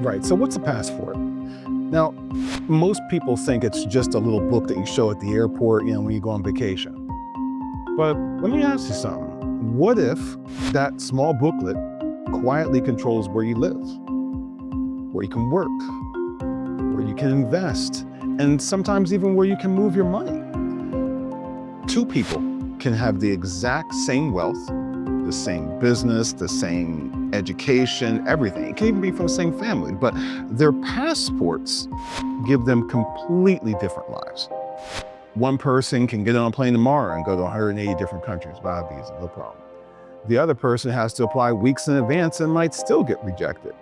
Right, so what's a passport? Now, most people think it's just a little book that you show at the airport, when you go on vacation. But let me ask you something. What if that small booklet quietly controls where you live, where you can work, where you can invest, and sometimes even where you can move your money? Two people can have the exact same wealth, the same business, the same education, everything. It can even be from the same family, but their passports give them completely different lives. One person can get on a plane tomorrow and go to 180 different countries by visa, no problem. The other person has to apply weeks in advance and might still get rejected.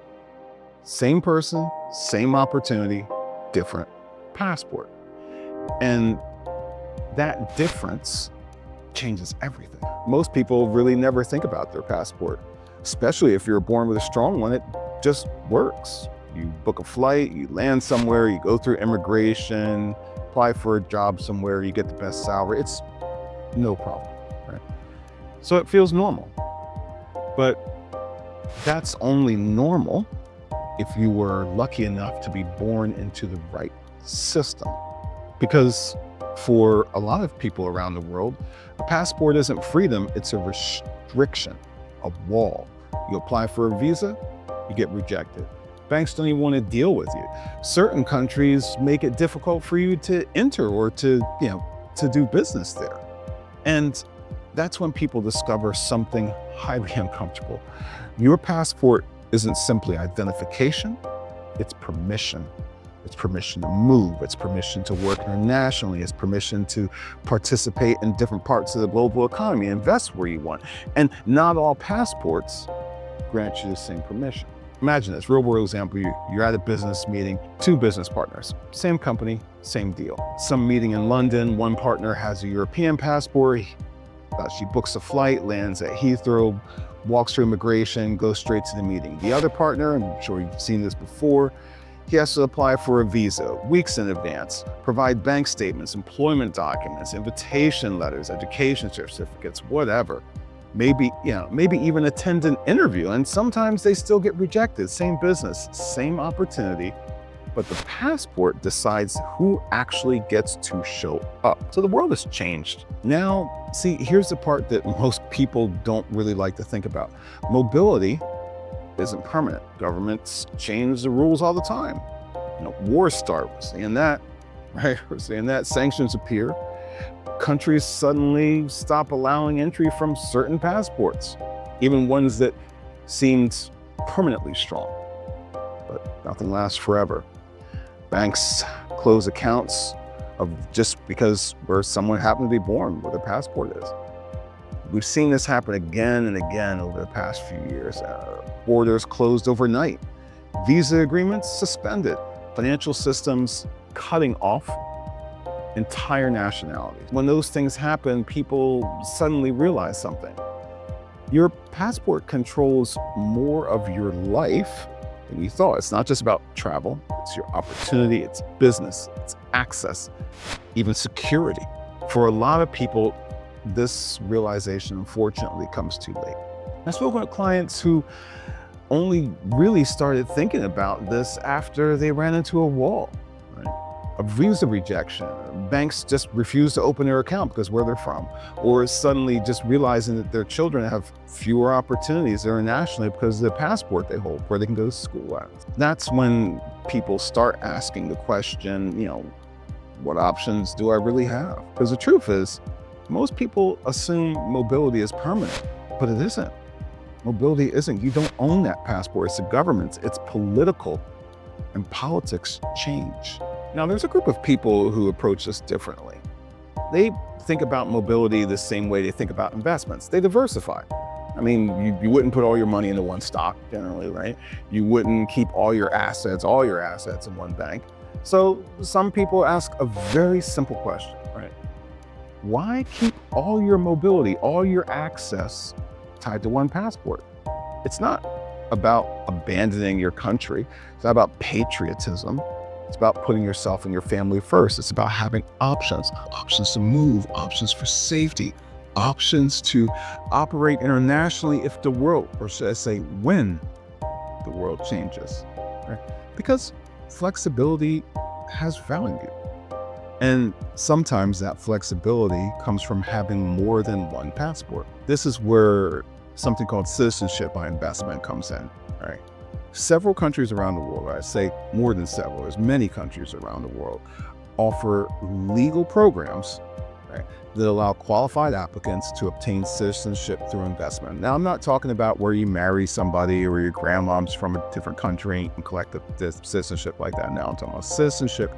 Same person, same opportunity, different passport. And that difference changes everything. Most people really never think about their passport, especially if you're born with a strong one. It just works. You book a flight, you land somewhere, you go through immigration, apply for a job somewhere, you get the best salary. It's no problem, right? So it feels normal. But that's only normal if you were lucky enough to be born into the right system. Because for a lot of people around the world, a passport isn't freedom, it's a restriction, a wall. You apply for a visa, you get rejected. Banks don't even want to deal with you. Certain countries make it difficult for you to enter or to do business there. And that's when people discover something highly uncomfortable. Your passport isn't simply identification, it's permission. It's permission to move, it's permission to work internationally, it's permission to participate in different parts of the global economy, invest where you want. And not all passports grant you the same permission. Imagine this, real world example, you're at a business meeting, two business partners, same company, same deal. Some meeting in London, one partner has a European passport, she books a flight, lands at Heathrow, walks through immigration, goes straight to the meeting. The other partner, I'm sure you've seen this before, he has to apply for a visa weeks in advance, provide bank statements, employment documents, invitation letters, education certificates, whatever. Maybe even attend an interview, and sometimes they still get rejected. Same business, same opportunity, but the passport decides who actually gets to show up. So the world has changed. Now, see, here's the part that most people don't really like to think about. Mobility isn't permanent. Governments change the rules all the time. Wars start, we're seeing that, right? We're seeing that. Sanctions appear. Countries suddenly stop allowing entry from certain passports, even ones that seemed permanently strong. But nothing lasts forever. Banks close accounts just because where someone happened to be born, where their passport is. We've seen this happen again and again over the past few years. Borders closed overnight, visa agreements suspended, financial systems cutting off entire nationalities. When those things happen, people suddenly realize something. Your passport controls more of your life than you thought. It's not just about travel, it's your opportunity, it's business, it's access, even security. For a lot of people, this realization, unfortunately, comes too late. I spoke with clients who only really started thinking about this after they ran into a wall, right? A visa rejection. Banks just refuse to open their account because where they're from, or suddenly just realizing that their children have fewer opportunities internationally because of the passport they hold, where they can go to school at. That's when people start asking the question, what options do I really have? Because the truth is, most people assume mobility is permanent, but it isn't. Mobility isn't. You don't own that passport. It's the government's. It's political, and politics change. Now, there's a group of people who approach this differently. They think about mobility the same way they think about investments. They diversify. I mean, you wouldn't put all your money into one stock generally, right? You wouldn't keep all your assets in one bank. So some people ask a very simple question, right? Why keep all your mobility, all your access tied to one passport? It's not about abandoning your country. It's not about patriotism. It's about putting yourself and your family first. It's about having options to move, options for safety, options to operate internationally if the world, or should I say, when the world changes. right? Because flexibility has value. And sometimes that flexibility comes from having more than one passport. This is where something called citizenship by investment comes in, right? Several countries around the world, I say more than several, there's many countries around the world, offer legal programs, right, that allow qualified applicants to obtain citizenship through investment. Now, I'm not talking about where you marry somebody or your grandmom's from a different country and collect the citizenship like that. Now, I'm talking about citizenship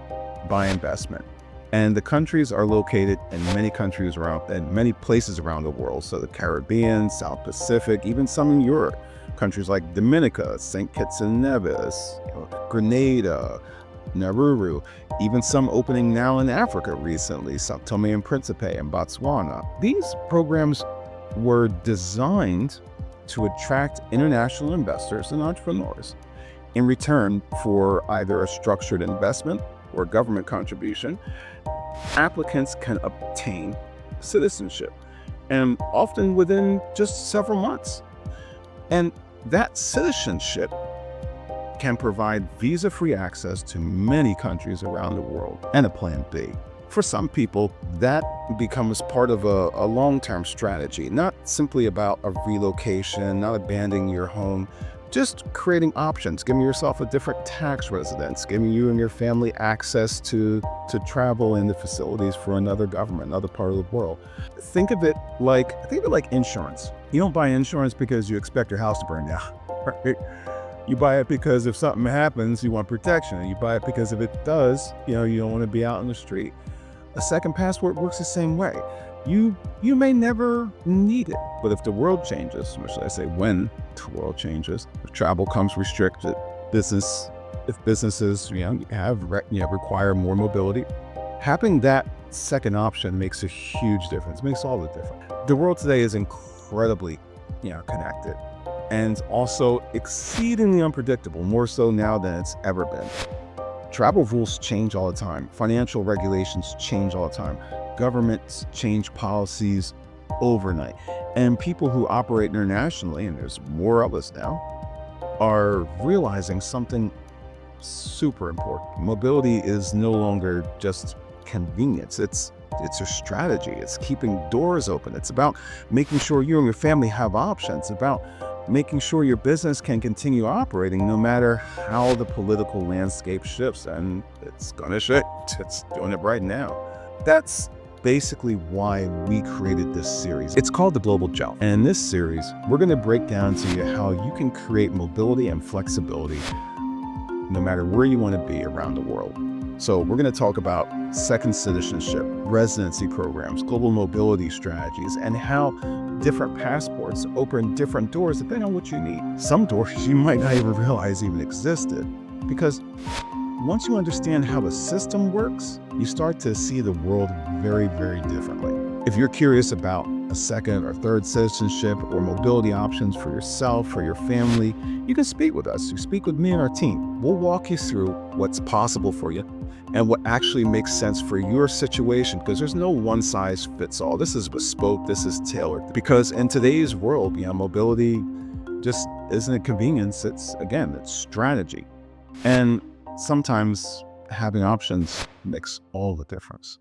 by investment. And the countries are located in many countries around, in many places around the world. So the Caribbean, South Pacific, even some in Europe. Countries like Dominica, St. Kitts and Nevis, Grenada, Nauru, even some opening now in Africa recently, Sao Tome and Principe and Botswana. These programs were designed to attract international investors and entrepreneurs in return for either a structured investment or government contribution. Applicants can obtain citizenship, and often within just several months. And that citizenship can provide visa-free access to many countries around the world, and a plan B. For some people, that becomes part of a long-term strategy, not simply about a relocation, not abandoning your home, just creating options, giving yourself a different tax residence, giving you and your family access to travel in the facilities for another government, another part of the world. Think of it like insurance. You don't buy insurance because you expect your house to burn down, right? You buy it because if something happens, you want protection. You buy it because if it does, you don't want to be out in the street. A second passport works the same way. You may never need it, but if the world changes, or should I say when the world changes, if travel comes restricted, if businesses require more mobility, having that second option makes a huge difference. It makes all the difference. The world today is incredibly connected, and also exceedingly unpredictable, more so now than it's ever been. Travel rules change all the time. Financial regulations change all the time. Governments change policies overnight. And people who operate internationally, and there's more of us now, are realizing something super important. Mobility is no longer just convenience. It's a strategy. It's keeping doors open. It's about making sure you and your family have options. It's about making sure your business can continue operating no matter how the political landscape shifts. And it's gonna shift. It's doing it right now. That's basically why we created this series. It's called The Global Gel. And in this series, we're gonna break down to you how you can create mobility and flexibility no matter where you wanna be around the world. So we're gonna talk about second citizenship, residency programs, global mobility strategies, and how different passports open different doors depending on what you need. Some doors you might not even realize even existed, because once you understand how the system works, you start to see the world very, very differently. If you're curious about a second or third citizenship or mobility options for yourself, for your family, you can speak with us. You speak with me and our team. We'll walk you through what's possible for you and what actually makes sense for your situation, because there's no one size fits all. This is bespoke, this is tailored. Because in today's world, mobility just isn't a convenience, it's strategy. And sometimes having options makes all the difference.